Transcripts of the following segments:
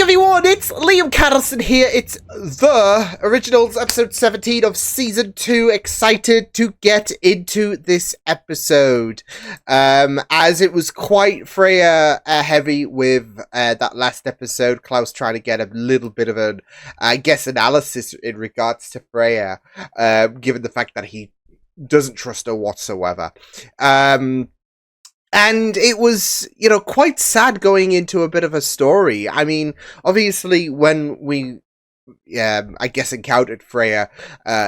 everyone, it's Liam Caddleson here. It's The Originals, episode 17 of season 2. Excited to get into this episode. As it was quite Freya heavy with that last episode. Klaus trying to get a little bit of an, I guess, analysis in regards to Freya, given the fact that he doesn't trust her whatsoever. And it was, you know, quite sad going into a bit of a story. I mean, obviously, when we, I guess, encountered Freya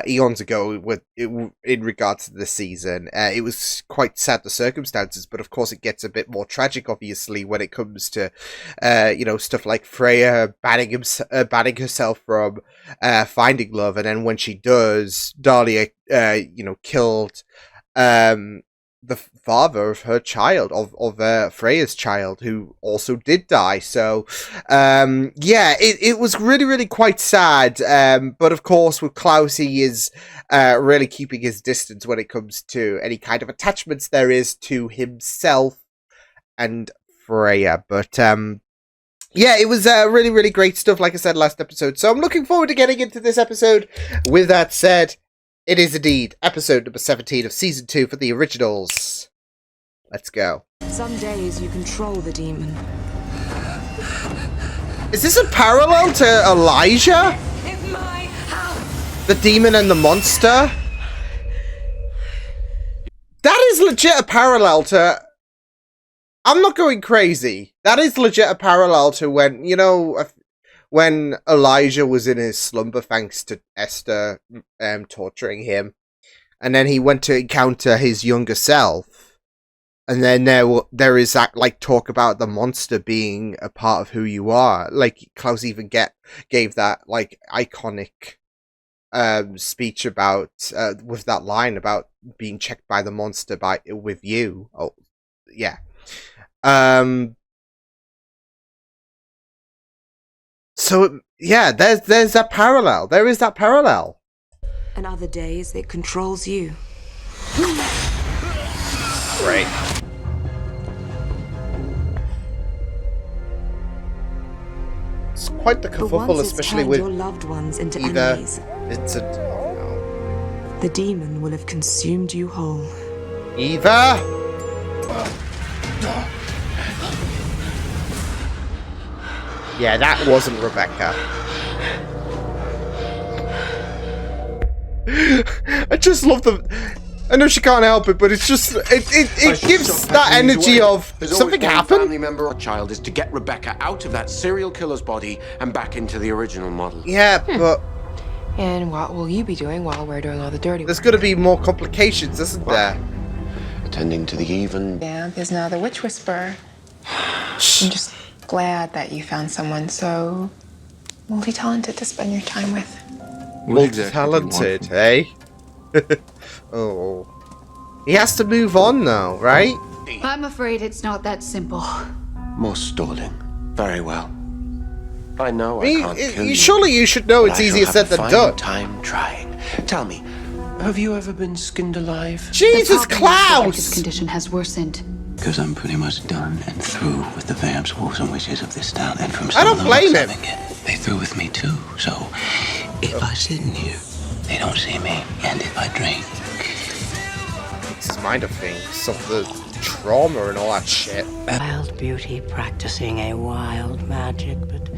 eons ago in regards to the season, it was quite sad, the circumstances. But of course, it gets a bit more tragic, obviously, when it comes to, you know, stuff like Freya banning herself from finding love, and then when she does, Dahlia, you know, killed the father of her child, of Freya's child, who also did die. So, yeah, it was really, really quite sad. But of course, with Klaus, he is really keeping his distance when it comes to any kind of attachments there is to himself and Freya. But, yeah, it was really, really great stuff, like I said last episode. So I'm looking forward to getting into this episode. With that said, it is indeed episode number 17 of season 2 for the originals. Let's go. Some days you control the demon. Is this a parallel to Elijah? In my house. The demon and the monster? That is legit a parallel to... I'm not going crazy. That is legit a parallel to when, you know... when Elijah was in his slumber thanks to Esther torturing him, and then he went to encounter his younger self, and then there is that like talk about the monster being a part of who you are. Like Klaus even gave that like iconic speech about with that line about being checked by the monster with you. Oh yeah. So, yeah, there's that parallel. There is that parallel. And other days, it controls you. Great. It's quite the kerfuffle, especially with your loved ones into Eva. enemies. It's a... Oh, The demon will have consumed you whole. no. Eva! Yeah, that wasn't Rebecca. I just love the... I know she can't help it, but it's just... It gives that energy of... Something happened? Family member or child is to get Rebecca out of that serial killer's body and back into the original model. Yeah, but... And what will you be doing while we're doing all the dirty work? There's going to be more complications, isn't there? Attending to the even... Vamp is now the witch whisperer. I'm just glad that you found someone so multi-talented to spend your time with. Multi-talented, eh? Oh. He has to move on now, right? I'm afraid it's not that simple. Most stalling. Very well. I know I can't kill you. Surely you should know but it's I shall easier have said a than fine done. time trying. Tell me, have you ever been skinned alive? Jesus, His Klaus! condition has worsened. Because I'm pretty much done and through with the vamps, wolves, and witches of this town. And from I don't blame him. They through with me too. So if I sit in here, they don't see me. And if I drink, It's his mind of things, of the trauma and all that shit. Wild beauty practicing a wild magic, but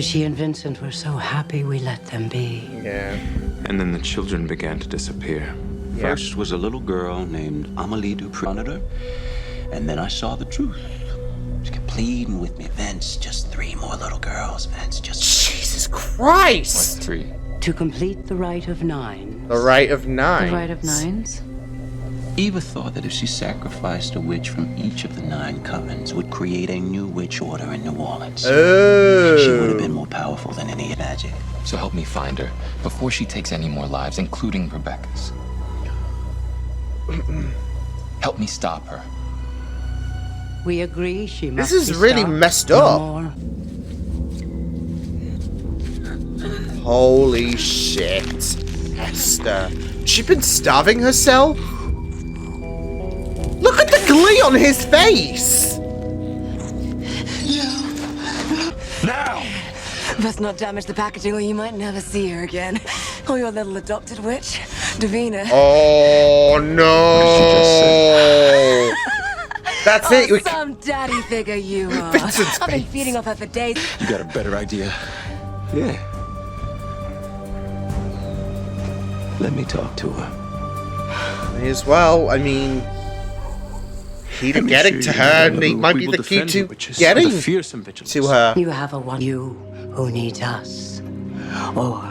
she and Vincent were so happy we let them be. Yeah. And then the children began to disappear. first was a little girl named Amelie Dupré. And then I saw the truth. She kept pleading with me, Vince, just 3 more little girls, Vince, just... Jesus Christ! What, 3? To complete the rite of 9. The rite of 9. The rite of 9s? Eva thought that if she sacrificed a witch from each of the 9 covens, would create a new witch order in New Orleans. Oh. She would have been more powerful than any magic. So help me find her before she takes any more lives, including Rebecca's. Help me stop her. We agree she must This is be really stopped. messed No up. more. Holy shit. Esther. She been starving herself? Look at the glee on his face! Now! Best not damage the packaging or you might never see her again. Or your little adopted witch, Davina. Oh no! That's it. We Some daddy figure you are. Vincent's I've been face. feeding off her for days. You got a better idea? Yeah. Let me talk to her. May as well. I mean, key to getting to her, and it might be the key to getting to her. You have a one. You who needs us. Or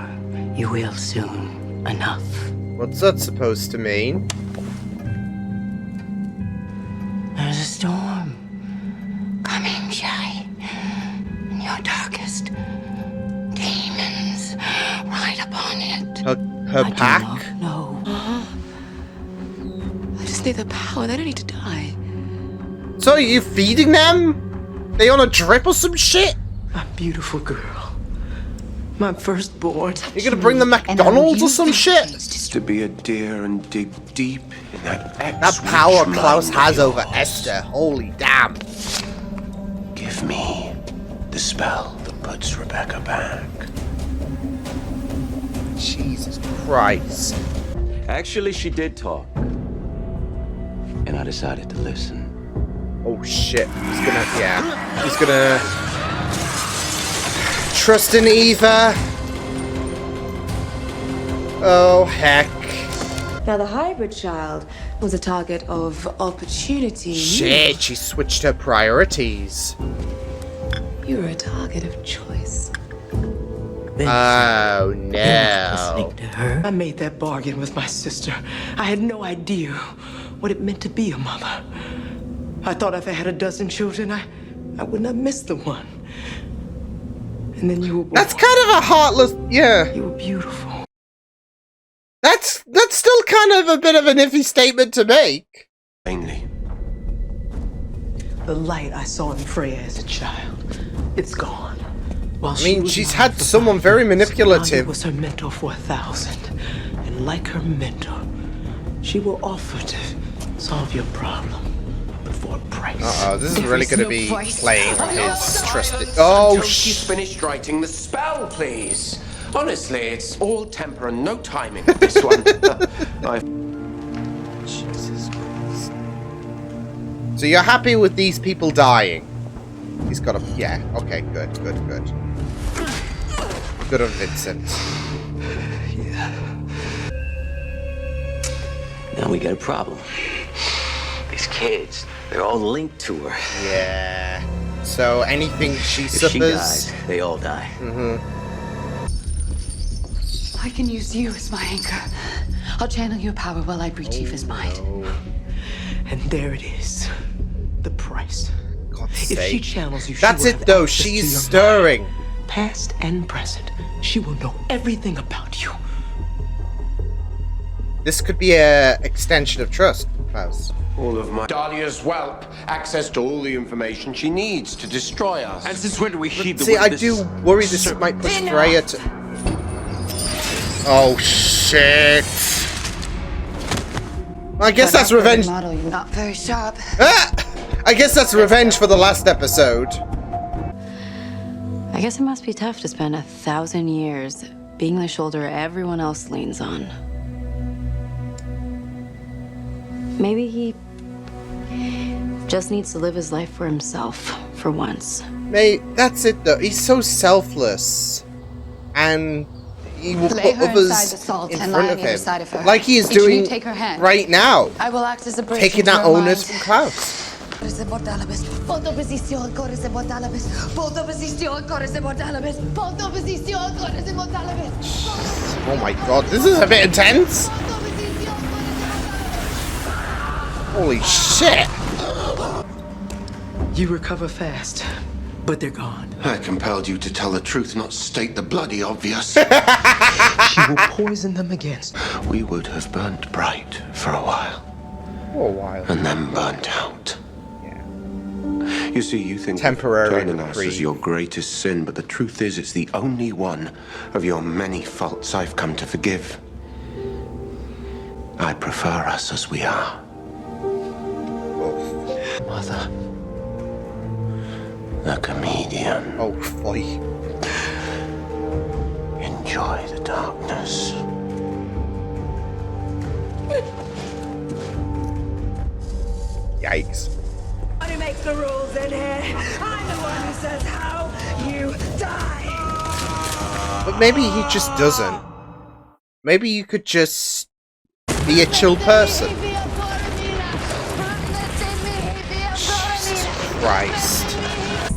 you will soon enough. What's that supposed to mean? There's a storm coming, Shy. And your darkest demons ride upon it. Her pack? No. I just need the power. They don't need to die. So are you feeding them? They on a drip or some shit? My beautiful girl. My firstborn. You're gonna bring them McDonald's or some shit? To be a deer and dig deep in that That power Klaus has over Esther. Holy damn. Give me the spell that puts Rebecca back. Jesus Christ. Actually, she did talk. And I decided to listen. Oh shit. He's gonna, yeah. He's gonna trust in Eva. Oh heck. Now the hybrid child was a target of opportunity. Shit, she switched her priorities. You were a target of choice. Oh no. Listening to her. I made that bargain with my sister. I had no idea what it meant to be a mother. I thought if I had a dozen children, I would not miss the one. And then you were born. That's kind of a heartless, yeah. You were beautiful. That's still kind of a bit of an iffy statement to make. Mainly. The light I saw in Freya as a child, it's gone. While I mean, was she's mine had for someone 5 very years, manipulative. Anya was her mentor for 1,000. And like her mentor, she will offer to solve your problem, but for a price. Uh-oh, this is really going to be playing on his trusted... Oh, Oh, Until she's finished writing the spell, please. Honestly, it's all temper and no timing with this one. Jesus Christ. So you're happy with these people dying? He's got a... Yeah, okay, good. Good on Vincent. Now we got a problem. These kids, they're all linked to her. Yeah. So anything she If suffers... she dies, they all die. I can use you as my anchor. I'll channel your power while I breach Eva's mind. And there it is. The price. God's If she sake. channels you, she That's will it have though, access to she's your stirring. mind, past and present. She will know everything about you. This could be a extension of trust, Klaus. All of my Dahlia's whelp access to all the information she needs to destroy us. And since when do we heed the See, word I of this do worry this might push Freya to... Oh, shit. I guess that's revenge. Model, you're not very sharp. Ah! I guess that's revenge for the last episode. I guess it must be tough to spend 1,000 years being the shoulder everyone else leans on. Maybe he just needs to live his life for himself, for once. Mate, that's it though. He's so selfless. And he will Lay put her others inside the salt in and front lie of on the other him. side of her. Like he is Each of you doing take her hand. right now. I will act as a bridge Taking into that your onus mind. from Klaus. Oh my god, this is a bit intense. Holy shit. You recover fast, but they're gone. I compelled you to tell the truth, not state the bloody obvious. She will poison them against. We would have burnt bright for a while, For a while. and then burnt out. Yeah. You see, you think Temporary turning us reprieve. is your greatest sin, but the truth is it's the only one of your many faults I've come to forgive. I prefer us as we are. Mother. The comedian. Oh, boy. enjoy the darkness. Yikes. Who makes the rules in here? I'm the one who says how you die. But maybe he just doesn't. Maybe you could just be a chill person. Jesus Christ.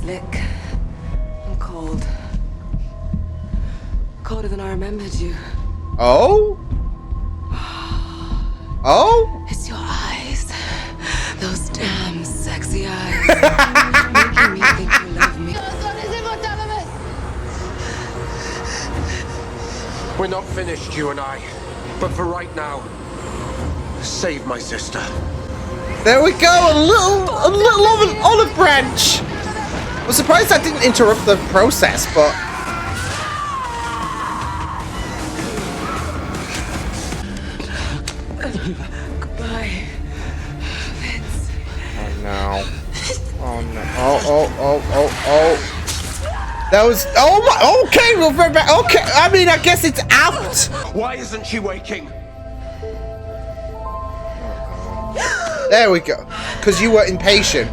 Slick and cold. Colder than I remembered you. Oh? Oh? It's your eyes. Those damn sexy eyes. Making me think you love me. We're not finished, you and I. But for right now, save my sister. There we go, a little olive branch. I'm surprised that didn't interrupt the process, but Goodbye, Vince. oh no. Oh no. Oh. That was, oh my, okay, well, okay, I mean, I guess it's out. Why isn't she waking? There we go. Because you were impatient.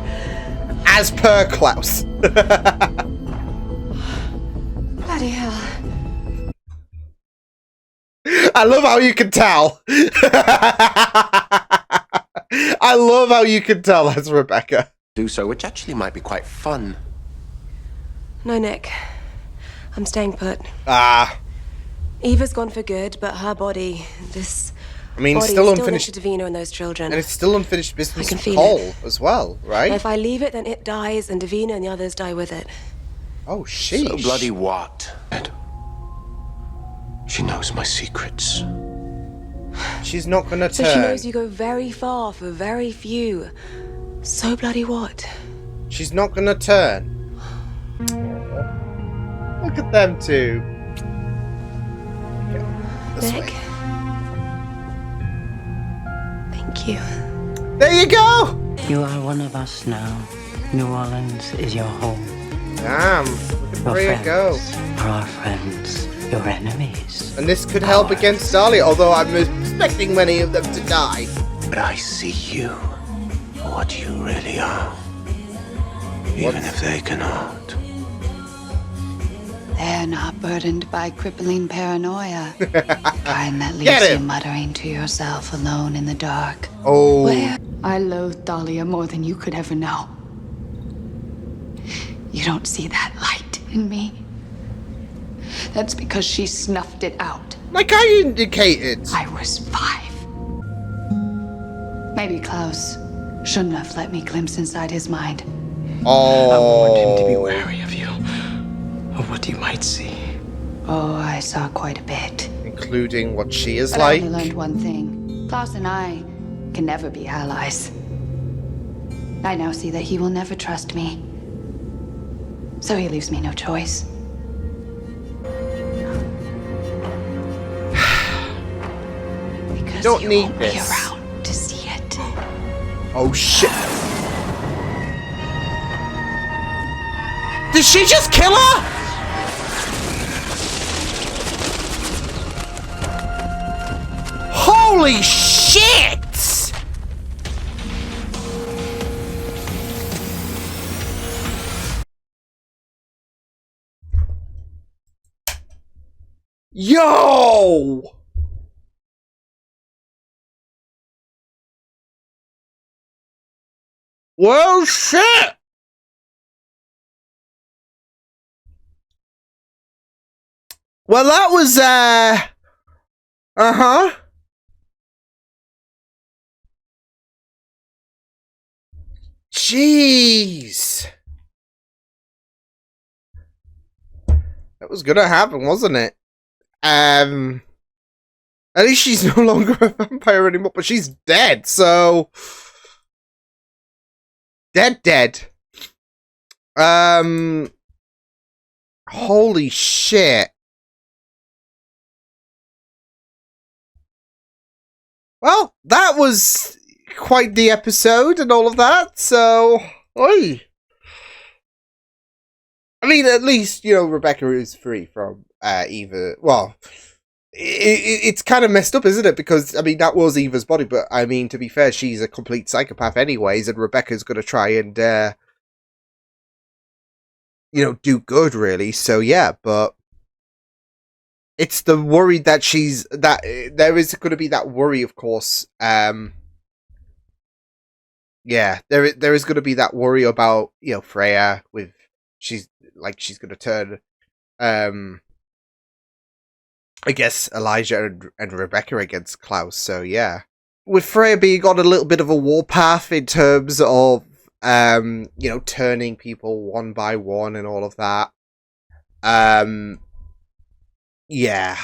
As per Klaus. Bloody hell. I love how you can tell. I love how you can tell that's Rebecca. Do so, which actually might be quite fun. No, Nick. I'm staying put. Ah. Eva's gone for good, but her body, this I mean, body still is unfinished. still next to Davina and those children. And it's still unfinished business I can with feel Cole as well, right? If I leave it, then it dies, and Davina and the others die with it. Oh, sheesh. So bloody what? She knows my secrets. She's not gonna So turn. she knows you go very far for very few. So bloody what? She's not gonna turn. Look at them two. This Nick. way. Thank you. There you go! You are one of us now. New Orleans is your home. Damn. Look at Your Freya go. friends are our friends. Your enemies. And this could help against Dahlia, although I'm expecting many of them to die. But I see you for what you really are. Even if they cannot. They're not burdened by crippling paranoia. The kind that Get leaves you him. muttering to yourself alone in the dark. Oh. Where? I loathe Dahlia more than you could ever know. You don't see that light in me. That's because she snuffed it out. Like I indicated. I was 5. Maybe Klaus shouldn't have let me glimpse inside his mind. Oh. I warned him to be wary of you, of what you might see. Oh, I saw quite a bit. Including what she is But like. I only learned one thing. Klaus and I can never be allies. I now see that he will never trust me. So he leaves me no choice. Because Don't you need won't be this. around to see it. Oh shit. Did she just kill her? Holy shit! Yo! Well, shit! Well, that was, uh-huh. Jeez. That was gonna happen, wasn't it? At least she's no longer a vampire anymore, but she's dead, so... Dead. Holy shit. Well, that was quite the episode and all of that, so... Oi. I mean, at least, Rebecca is free from Eva. Well, it's kind of messed up, isn't it? Because, I mean, that was Eva's body, but, I mean, to be fair, she's a complete psychopath anyways, and Rebecca's going to try and, do good, really. So, yeah, but it's the worry that there is going to be that worry, of course. Yeah, there is going to be that worry about, Freya she's going to turn, I guess, Elijah and Rebecca against Klaus. So yeah, with Freya being on a little bit of a warpath in terms of, turning people one by one and all of that. Yeah,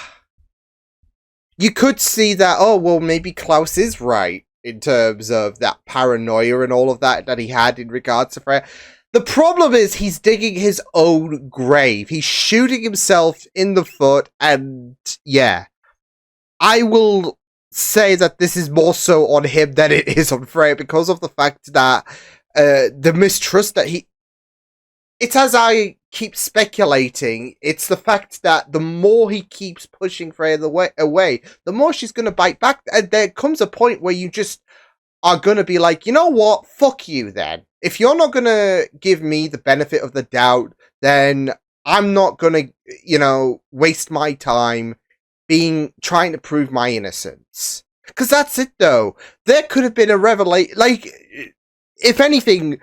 you could see that. Oh well, maybe Klaus is right in terms of that paranoia and all of that he had in regards to Freya. The problem is he's digging his own grave. He's shooting himself in the foot, and yeah. I will say that this is more so on him than it is on Freya because of the fact that the mistrust that it's as I keep speculating, it's the fact that the more he keeps pushing Freya away, the more she's going to bite back. And there comes a point where you just are going to be like, you know what? Fuck you then. If you're not going to give me the benefit of the doubt, then I'm not going to, waste my time trying to prove my innocence. Because that's it, though. There could have been a revelation. Like, if anything,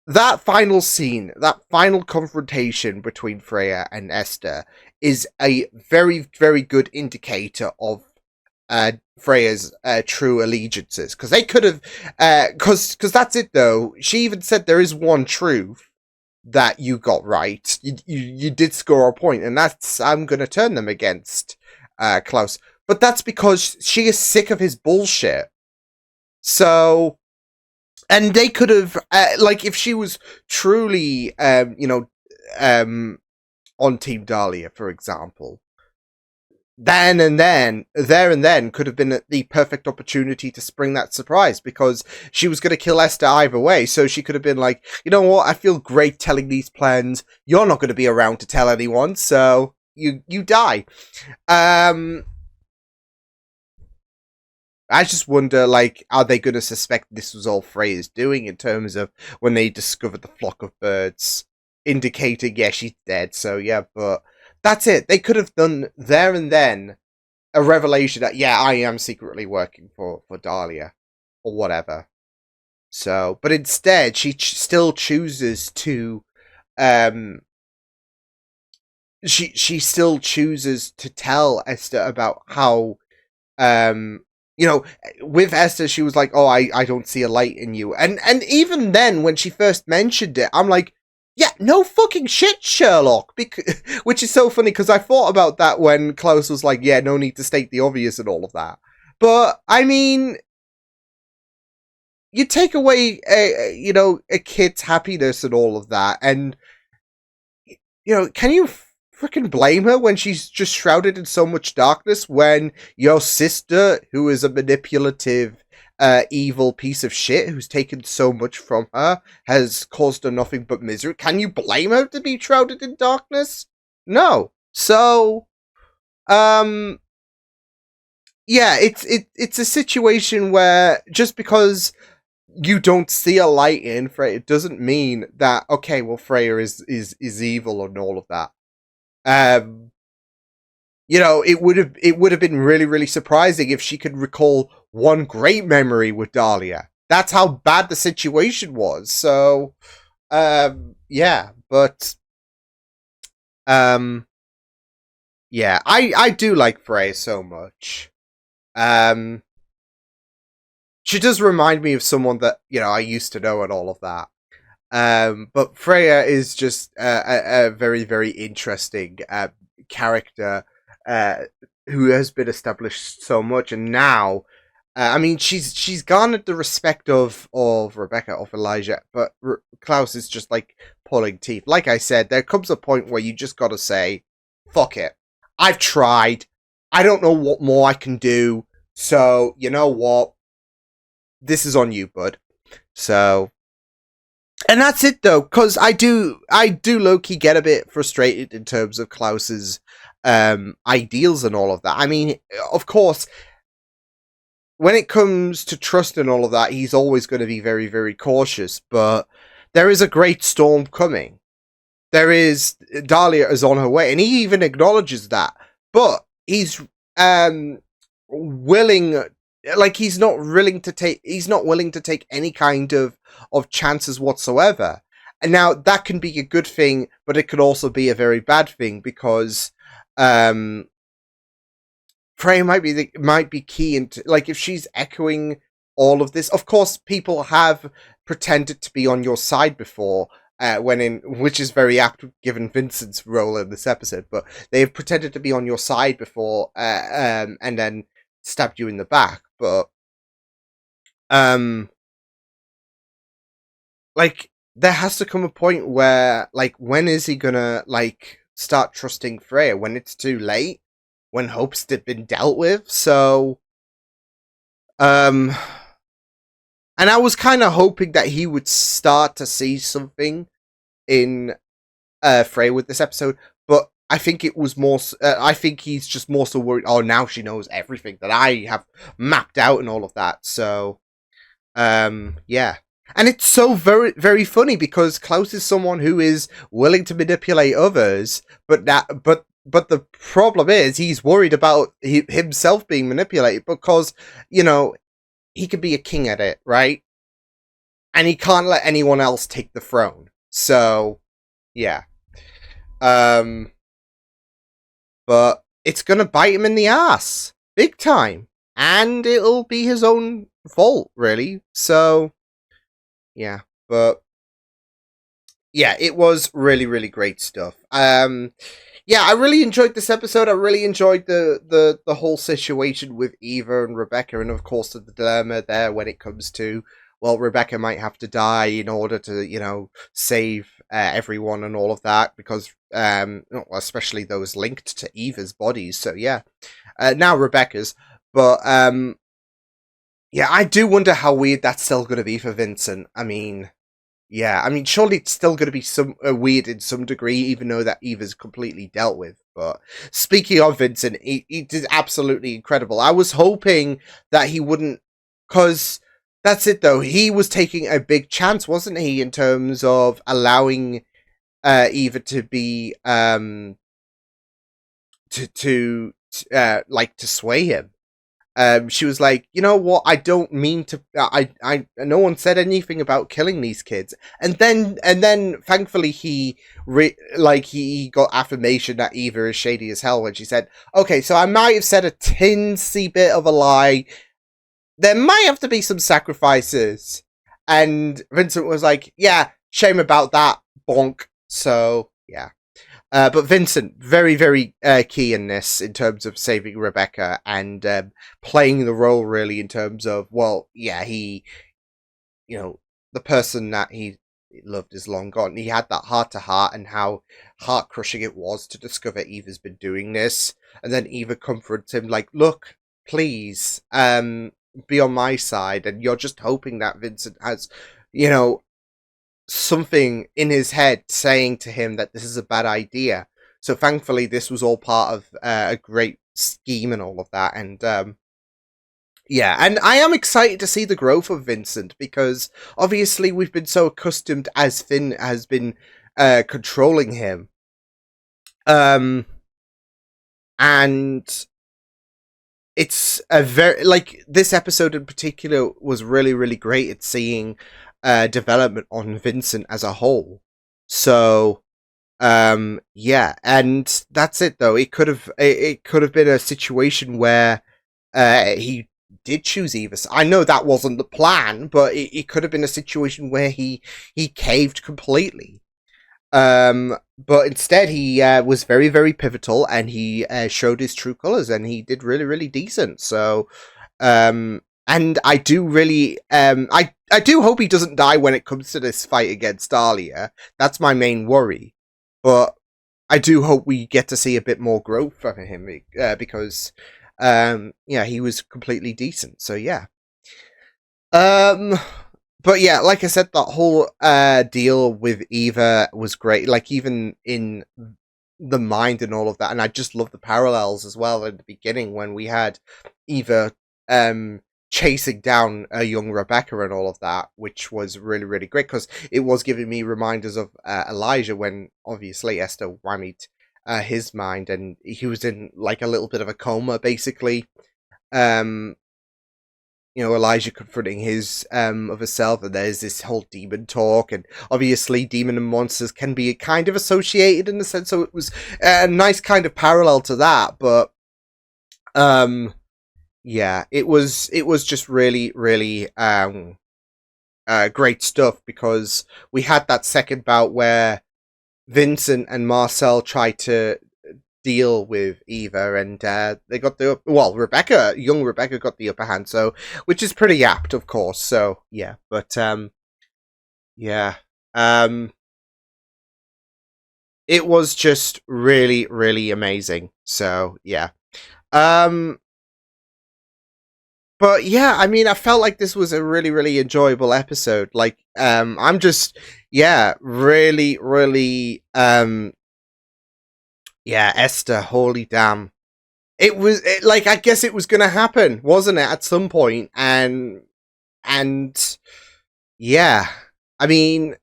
that final scene, that final confrontation between Freya and Esther is a very, very good indicator of Freya's true allegiances. Because they could have, because that's it though. She even said there is one truth that you got right. You did score a point, and that's I'm gonna turn them against Klaus. But that's because she is sick of his bullshit. So, and they could have, if she was truly, on Team Dahlia, for example, there and then could have been the perfect opportunity to spring that surprise, because she was going to kill Esther either way. So she could have been like, you know what, I feel great telling these plans. You're not going to be around to tell anyone, so you die. I just wonder, are they going to suspect this was all Freya's doing in terms of when they discovered the flock of birds, indicating, yeah, she's dead, so yeah, but that's it. They could have done there and then a revelation that, yeah, I am secretly working for Dahlia, or whatever. So, but instead, she still chooses to, she still chooses to tell Esther about how, with Esther, she was like, oh, I don't see a light in you. And even then, when she first mentioned it, I'm like, yeah, no fucking shit, Sherlock. Which is so funny, because I thought about that when Klaus was like, yeah, no need to state the obvious and all of that. But, I mean, you take away, a kid's happiness and all of that, and, can you freaking blame her when she's just shrouded in so much darkness, when your sister, who is a manipulative, evil piece of shit who's taken so much from her, has caused her nothing but misery? Can you blame her to be shrouded in darkness? No. So, yeah, it's a situation where just because you don't see a light in Freya, it doesn't mean that, okay, well, Freya is evil and all of that. It would have been really, really surprising if she could recall one great memory with Dahlia. That's how bad the situation was. So, yeah, but, yeah, I do like Freya so much. She does remind me of someone that, I used to know and all of that. But Freya is just a very, very interesting character who has been established so much, and now, I mean, she's garnered the respect of Rebecca, of Elijah, but Klaus is just like pulling teeth. Like I said, there comes a point where you just gotta say, fuck it. I've tried. I don't know what more I can do, so, you know what? This is on you, bud. So, And that's it though, because I do low-key get a bit frustrated in terms of Klaus's ideals and all of that. I mean, of course, when it comes to trust and all of that, he's always going to be very, very cautious, but there is a great storm coming. Dahlia is on her way, and he even acknowledges that. But he's willing, like he's not willing to take any kind of chances whatsoever. And now that can be a good thing, but it could also be a very bad thing because Freya might be key into, like, if she's echoing all of this. Of course, people have pretended to be on your side before, which is very apt given Vincent's role in this episode. But they've pretended to be on your side before, and then stabbed you in the back. But like, there has to come a point where, like, when is he gonna, like, start trusting Freya? When it's too late? When hope's been dealt with? So, and I was kind of hoping that he would start to see something in Freya with this episode, but I think it was more. I think he's just more so worried. Oh, now she knows everything that I have mapped out and all of that. So, yeah. And it's so very, very funny because Klaus is someone who is willing to manipulate others, but the problem is he's worried about himself being manipulated because, you know, he could be a king at it, right? And he can't let anyone else take the throne. So, yeah. But it's gonna bite him in the ass. Big time. And it'll be his own fault, really. So, yeah. But, yeah, it was really, really great stuff. Yeah, I really enjoyed this episode. I really enjoyed the whole situation with Eva and Rebecca, and of course the dilemma there when it comes to, well, Rebecca might have to die in order to, you know, save everyone and all of that, because especially those linked to Eva's bodies. So yeah, now Rebecca's, but yeah, I do wonder how weird that's still going to be for Vincent. I mean, yeah, I mean, surely it's still going to be some weird in some degree, even though that Eva's completely dealt with. But speaking of Vincent, he did absolutely incredible. I was hoping that he wouldn't, because that's it though. He was taking a big chance, wasn't he, in terms of allowing Eva to be to sway him. She was like, you know what? I don't mean to. No one said anything about killing these kids. And then, thankfully, he got affirmation that Eva is shady as hell when she said, "Okay, so I might have said a tinsy bit of a lie. There might have to be some sacrifices." And Vincent was like, "Yeah, shame about that, bonk." So yeah. But Vincent, very, very key in this in terms of saving Rebecca and playing the role really in terms of, well, yeah, the person that he loved is long gone. He had that heart-to-heart and how heart-crushing it was to discover Eva's been doing this. And then Eva comforts him like, look, please, be on my side. And you're just hoping that Vincent has, something in his head saying to him that this is a bad idea. So thankfully this was all part of a great scheme and all of that. And yeah, and I am excited to see the growth of Vincent, because obviously we've been so accustomed as Finn has been controlling him. And it's a very, this episode in particular was really, really great at seeing development on Vincent as a whole. So yeah, and that's it though. It could have been a situation where he did choose Eva. I know that wasn't the plan, but it could have been a situation where he caved completely. But instead he was very, very pivotal, and he showed his true colors, and he did really, really decent. So and I do really, I do hope he doesn't die when it comes to this fight against Dahlia. That's my main worry. But I do hope we get to see a bit more growth from him, because, yeah, he was completely decent. So yeah. but yeah, like I said, that whole deal with Eva was great. Like even in the mind and all of that, and I just love the parallels as well at the beginning when we had Eva chasing down a young Rebecca and all of that, which was really really great because it was giving me reminders of Elijah when obviously Esther whammied his mind and he was in like a little bit of a coma basically. Elijah confronting his other self, and there's this whole demon talk, and obviously demon and monsters can be kind of associated in a sense, so it was a nice kind of parallel to that, but yeah, it was just really, really great stuff, because we had that second bout where Vincent and Marcel tried to deal with Eva, and they got the young Rebecca got the upper hand, so which is pretty apt, of course. So yeah, but yeah, it was just really, really amazing. So yeah, but yeah, I mean, I felt like this was a really, really enjoyable episode. Like, I'm just, yeah, really, really, yeah, Esther, holy damn. Like, I guess it was going to happen, wasn't it, at some point? And yeah, I mean,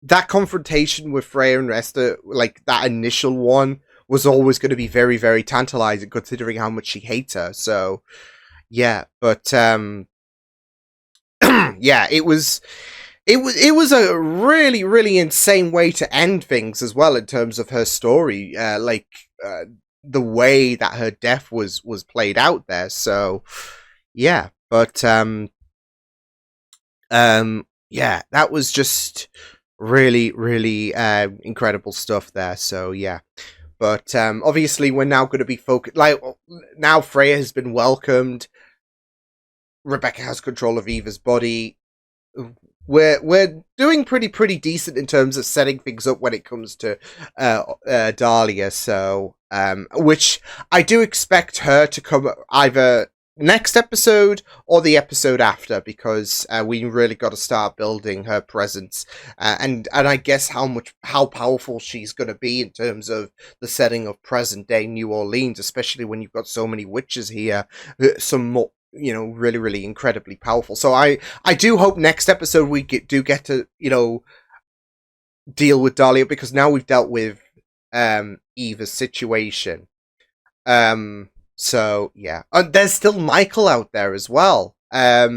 that confrontation with Freya and Esther, like, that initial one, was always going to be very, very tantalizing, considering how much she hates her. So, yeah, but, yeah, it was a really, really insane way to end things as well in terms of her story. The way that her death was played out there. So yeah, but yeah, that was just really, really incredible stuff there. So yeah. But obviously we're now going to be focused, like, now Freya has been welcomed. Rebecca has control of Eva's body. We're doing pretty decent in terms of setting things up when it comes to Dahlia. So which I do expect her to come either next episode or the episode after, because we really got to start building her presence and I guess how powerful she's going to be in terms of the setting of present day New Orleans, especially when you've got so many witches here, some more, really, really incredibly powerful. So I do hope next episode we do get to, deal with Dahlia, because now we've dealt with Eva's situation. So yeah, there's still Michael out there as well. I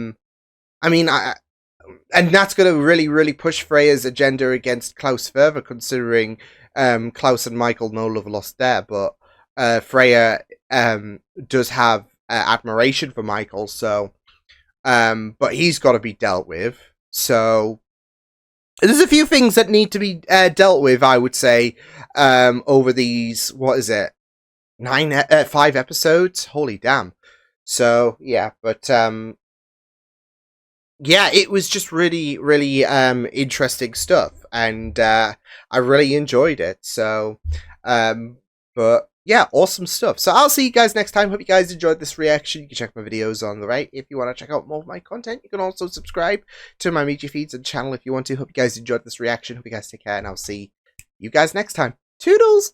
mean, and that's going to really, really push Freya's agenda against Klaus further, considering Klaus and Michael no love lost there, but Freya does have admiration for Michael, so but he's got to be dealt with. So there's a few things that need to be dealt with, I would say, over these, what is it, 5 episodes? Holy damn. So yeah, but yeah, it was just really, really interesting stuff, and I really enjoyed it. So but yeah, awesome stuff. So I'll see you guys next time. Hope you guys enjoyed this reaction. You can check my videos on the right if you want to check out more of my content. You can also subscribe to my media feeds and channel if you want to. Hope you guys enjoyed this reaction. Hope you guys take care, and I'll see you guys next time. Toodles!